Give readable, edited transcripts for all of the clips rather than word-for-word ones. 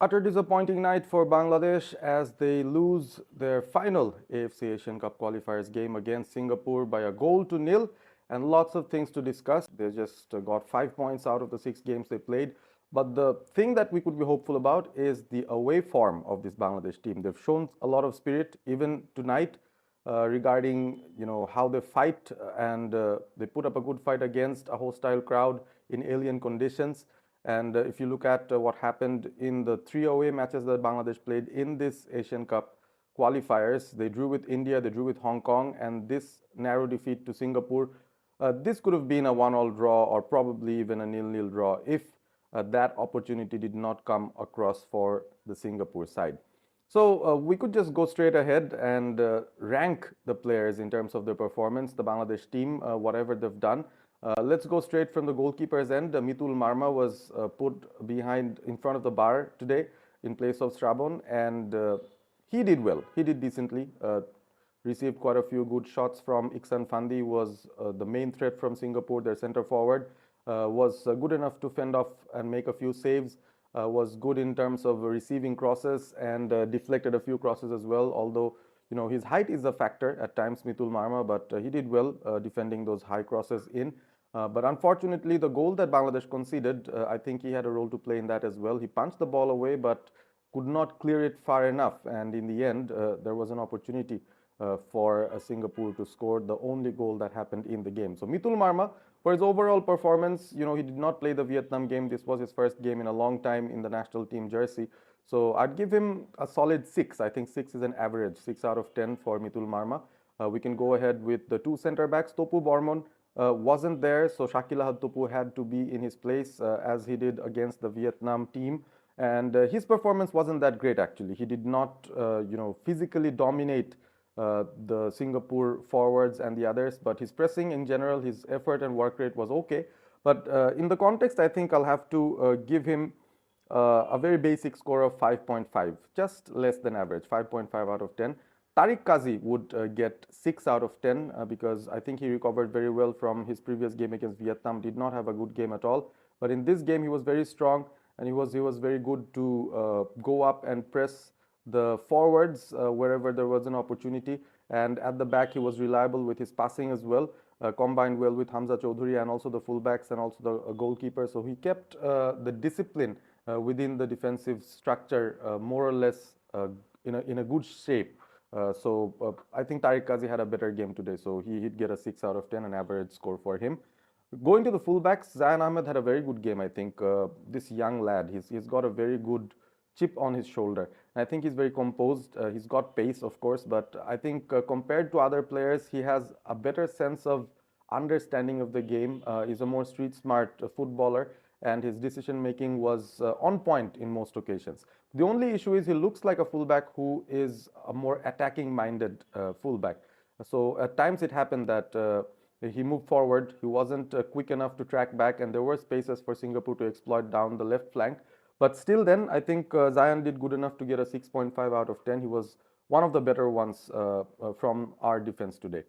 Utter disappointing night for Bangladesh as they lose their final AFC Asian Cup qualifiers game against Singapore by a goal to nil, and lots of things to discuss. They just got 5 points out of the 6 games they played. But the thing that we could be hopeful about is the away form of this Bangladesh team. They've shown a lot of spirit even tonight regarding how they fight, and they put up a good fight against a hostile crowd in alien conditions. And if you look at what happened in the 3 away matches that Bangladesh played in this Asian Cup qualifiers, they drew with India, they drew with Hong Kong, and this narrow defeat to Singapore. This could have been a 1-1 draw or probably even a 0-0 draw if that opportunity did not come across for the Singapore side. So we could just go straight ahead and rank the players in terms of their performance, the Bangladesh team, whatever they've done. Let's go straight from the goalkeeper's end. Mitul Marma was put behind in front of the bar today in place of Strabon, and he did well. He did decently. Received quite a few good shots from Iksan Fandi, was the main threat from Singapore. Their center forward was good enough to fend off and make a few saves. Was good in terms of receiving crosses and deflected a few crosses as well. Although his height is a factor at times, Mitul Marma, but he did well defending those high crosses in. But unfortunately, the goal that Bangladesh conceded, I think he had a role to play in that as well. He punched the ball away, but could not clear it far enough. And in the end, there was an opportunity for Singapore to score the only goal that happened in the game. So Mitul Marma, for his overall performance, he did not play the Vietnam game. This was his first game in a long time in the national team jersey. So I'd give him a solid 6. I think 6 is an average, 6 out of 10 for Mitul Marma. We can go ahead with the two center backs. Topu Bormon wasn't there, so Shakil Ahad Topu had to be in his place as he did against the Vietnam team. And his performance wasn't that great, actually. He did not, physically dominate the Singapore forwards and the others, but his pressing in general, his effort and work rate was okay. But in the context, I think I'll have to give him a very basic score of 5.5, just less than average, 5.5 out of 10. Tariq Kazi would get 6 out of 10 because I think he recovered very well from his previous game against Vietnam, did not have a good game at all. But in this game, he was very strong, and he was very good to go up and press the forwards wherever there was an opportunity, and at the back he was reliable with his passing as well, combined well with Hamza Choudhury and also the fullbacks and also the goalkeeper. So he kept the discipline within the defensive structure more or less in a good shape. I think Tariq Kazi had a better game today, so he'd get a 6 out of 10, an average score for him. Going to the fullbacks, Zayan Ahmed had a very good game. I think this young lad, he's got a very good chip on his shoulder. And I think he's very composed. He's got pace, of course, but I think compared to other players, he has a better sense of understanding of the game. He's a more street smart footballer, and his decision making was on point in most occasions. The only issue is he looks like a fullback who is a more attacking minded fullback. So at times it happened that he moved forward, he wasn't quick enough to track back, and there were spaces for Singapore to exploit down the left flank. But still then, I think Zayan did good enough to get a 6.5 out of 10. He was one of the better ones from our defense today.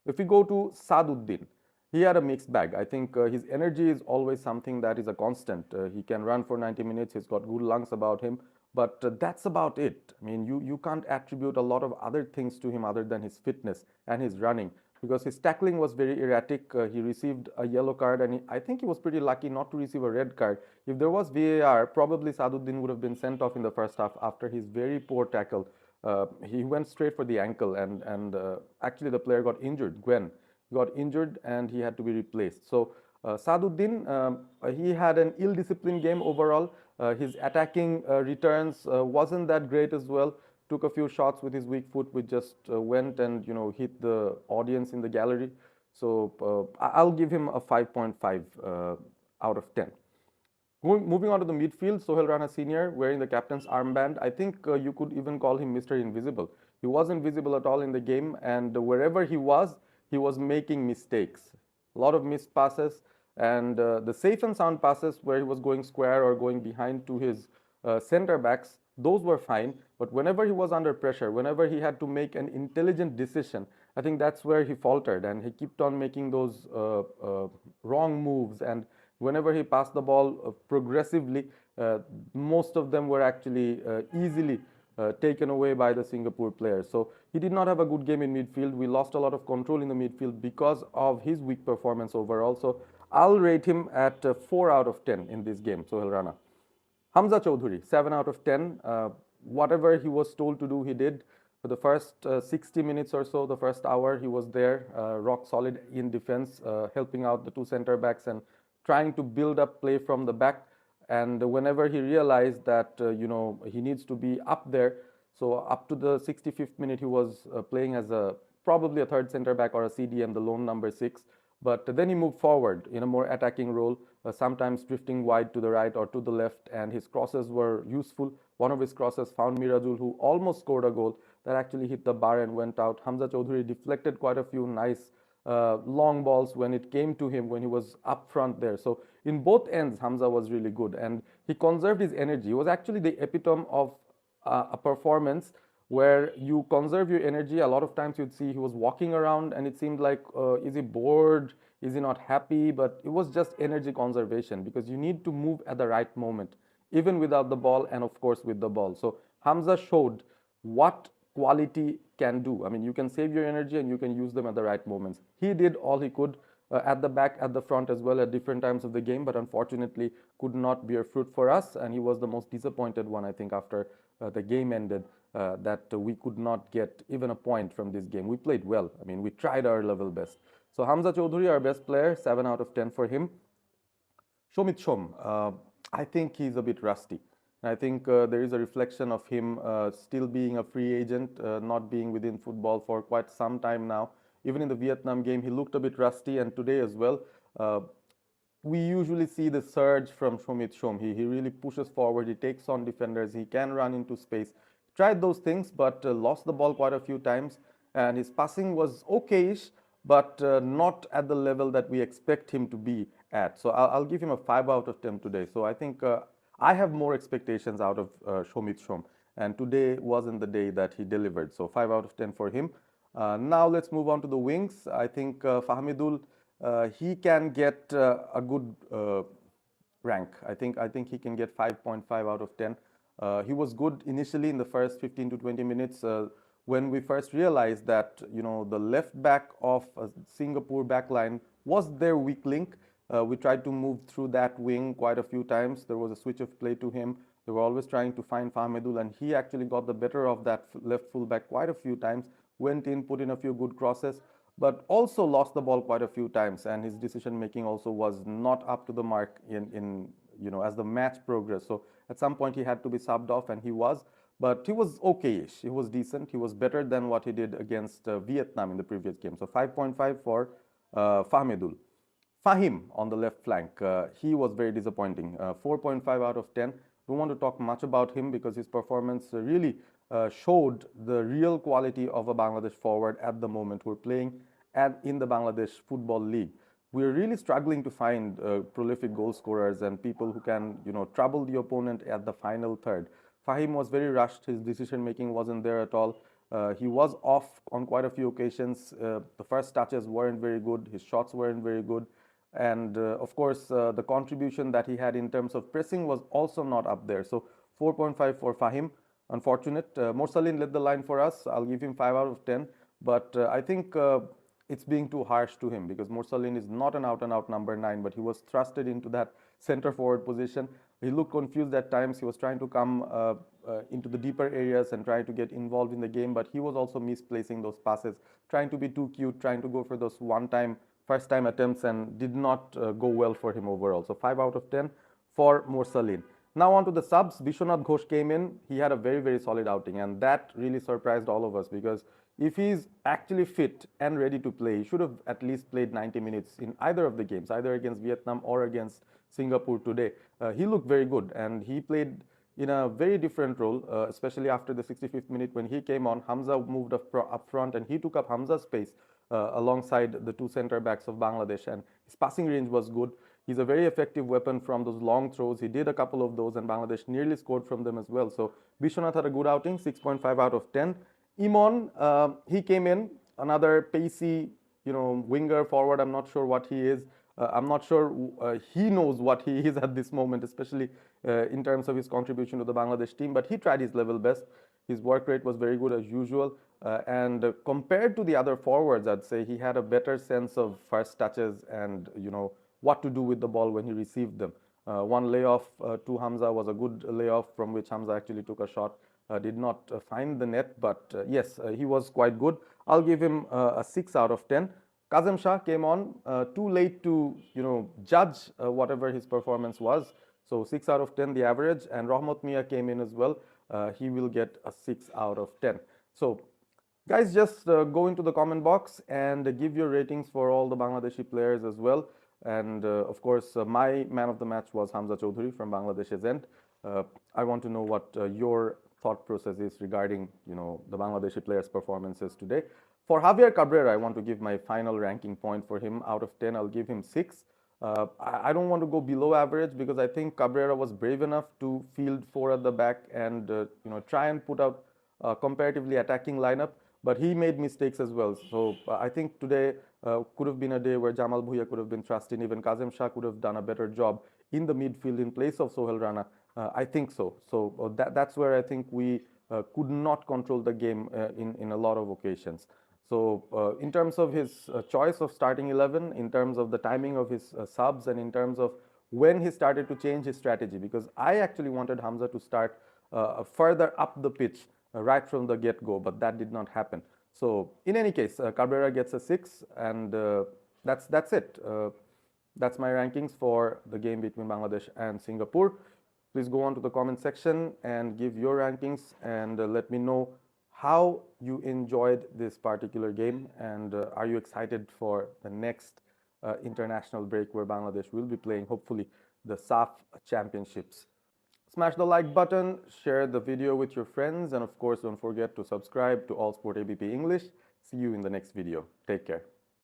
If we go to Saduddin, he had a mixed bag. I think his energy is always something that is a constant. He can run for 90 minutes. He's got good lungs about him. But that's about it. I mean, you can't attribute a lot of other things to him other than his fitness and his running, because his tackling was very erratic. He received a yellow card, and I think he was pretty lucky not to receive a red card. If there was VAR, probably Saduddin would have been sent off in the first half after his very poor tackle. He went straight for the ankle, and actually the player got injured. Gwen got injured, and he had to be replaced. So Saduddin, he had an ill-disciplined game overall. His attacking returns wasn't that great as well. Took a few shots with his weak foot, which just went and hit the audience in the gallery. So I'll give him a 5.5 out of 10. Moving on to the midfield, Sohail Rana Senior wearing the captain's armband. I think you could even call him Mr. Invisible. He wasn't visible at all in the game, and wherever he was making mistakes. A lot of missed passes, and the safe and sound passes where he was going square or going behind to his center backs, those were fine. But whenever he was under pressure, whenever he had to make an intelligent decision, I think that's where he faltered, and he kept on making those wrong moves. And whenever he passed the ball progressively, most of them were actually easily taken away by the Singapore players. So he did not have a good game in midfield. We lost a lot of control in the midfield because of his weak performance overall. So I'll rate him at 4 out of 10 in this game, Sohel Rana. Hamza Choudhury, 7 out of 10. Whatever he was told to do, he did. For the first 60 minutes or so, the first hour, he was there, rock solid in defense, helping out the two center backs and trying to build up play from the back. And whenever he realized that he needs to be up there, so up to the 65th minute, he was playing as a probably a third center back or a CDM, the lone number 6. But then he moved forward in a more attacking role, sometimes drifting wide to the right or to the left, and his crosses were useful. One of his crosses found Mirajul, who almost scored a goal that actually hit the bar and went out. Hamza Choudhury deflected quite a few nice long balls when it came to him when he was up front there. So in both ends, Hamza was really good, and he conserved his energy. He was actually the epitome of a performance where you conserve your energy. A lot of times you'd see he was walking around and it seemed like, is he bored? Is he not happy? But it was just energy conservation because you need to move at the right moment, even without the ball and of course with the ball. So Hamza showed what quality can do. I mean, you can save your energy and you can use them at the right moments. He did all he could at the back, at the front as well at different times of the game, but unfortunately could not bear fruit for us. And he was the most disappointed one, I think, after the game ended, that we could not get even a point from this game. We played well. I mean, we tried our level best. So Hamza Choudhury, our best player, 7 out of 10 for him. Shomit Shom, I think he's a bit rusty. I think there is a reflection of him still being a free agent, not being within football for quite some time now. Even in the Vietnam game, he looked a bit rusty, and today as well. We usually see the surge from Shomit Shom. He really pushes forward, he takes on defenders, he can run into space. Tried those things, but lost the ball quite a few times, and his passing was okayish, but not at the level that we expect him to be at. So I'll give him a 5 out of 10 today. So I think I have more expectations out of Shomit Shom, and today wasn't the day that he delivered. So 5 out of 10 for him. Now let's move on to the wings. I think Fahmidul, he can get a good rank. I think he can get 5.5 out of 10. He was good initially in the first 15 to 20 minutes when we first realized that the left back of Singapore backline was their weak link. We tried to move through that wing quite a few times. There was a switch of play to him. They were always trying to find Fahmidul, and he actually got the better of that left fullback quite a few times. Went in, put in a few good crosses, but also lost the ball quite a few times, and his decision making also was not up to the mark in as the match progressed. So at some point he had to be subbed off, and he was, but he was okayish. He was decent. He was better than what he did against Vietnam in the previous game. So 5.5 for Fahmidul. Fahim on the left flank, he was very disappointing. 4.5 out of 10. Don't want to talk much about him because his performance really showed the real quality of a Bangladesh forward at the moment. We're playing in the Bangladesh Football League. We're really struggling to find prolific goal scorers and people who can, trouble the opponent at the final third. Fahim was very rushed. His decision making wasn't there at all. He was off on quite a few occasions. The first touches weren't very good. His shots weren't very good. And of course, the contribution that he had in terms of pressing was also not up there. So 4.5 for Fahim. Unfortunate. Morsalin led the line for us. I'll give him 5 out of 10. But I think it's being too harsh to him because Morsalin is not an out-and-out number 9, but he was thrusted into that center forward position. He looked confused at times. He was trying to come into the deeper areas and try to get involved in the game, but he was also misplacing those passes, trying to be too cute, trying to go for those first-time attempts, and did not go well for him overall. So 5 out of 10 for Morsalin. Now on to the subs. Bishwanath Ghosh came in. He had a very, very solid outing, and that really surprised all of us because if he's actually fit and ready to play, he should have at least played 90 minutes in either of the games, either against Vietnam or against Singapore today. He looked very good, and he played in a very different role, especially after the 65th minute when he came on. Hamza moved up front, and he took up Hamza's space alongside the two center backs of Bangladesh, and his passing range was good. He's a very effective weapon from those long throws. He did a couple of those, and Bangladesh nearly scored from them as well. So Bishwanath had a good outing, 6.5 out of 10. Imon, he came in, another pacey, winger forward. I'm not sure what he is. I'm not sure he knows what he is at this moment, especially in terms of his contribution to the Bangladesh team, but he tried his level best. His work rate was very good as usual. And compared to the other forwards, I'd say he had a better sense of first touches and, what to do with the ball when he received them. One layoff to Hamza was a good layoff from which Hamza actually took a shot. Did not find the net, but yes, he was quite good. I'll give him a 6 out of 10. Kazem Shah came on too late to judge whatever his performance was. So 6 out of 10 the average, and Rahmat Mia came in as well. He will get a 6 out of 10. So guys, just go into the comment box and give your ratings for all the Bangladeshi players as well. And of course, my man of the match was Hamza Chowdhury from Bangladesh's end. I want to know what your thought process is regarding the Bangladeshi players' performances today. For Javier Cabrera, I want to give my final ranking point for him. Out of 10, I'll give him 6. I don't want to go below average because I think Cabrera was brave enough to field 4 at the back and try and put out a comparatively attacking lineup, but he made mistakes as well. So I think today could have been a day where Jamal Bhuiya could have been trusted. Even Kazem Shah could have done a better job in the midfield in place of Sohel Rana. I think so. So that's where I think we could not control the game in a lot of occasions. So in terms of his choice of starting 11, in terms of the timing of his subs, and in terms of when he started to change his strategy, because I actually wanted Hamza to start further up the pitch right from the get-go, but that did not happen. So in any case, Cabrera gets a 6, and that's it. That's my rankings for the game between Bangladesh and Singapore. Please go on to the comment section and give your rankings, and let me know how you enjoyed this particular game, and are you excited for the next international break where Bangladesh will be playing, hopefully, the SAF Championships. Smash the like button, share the video with your friends, and of course, don't forget to subscribe to All Sport ABP English. See you in the next video. Take care.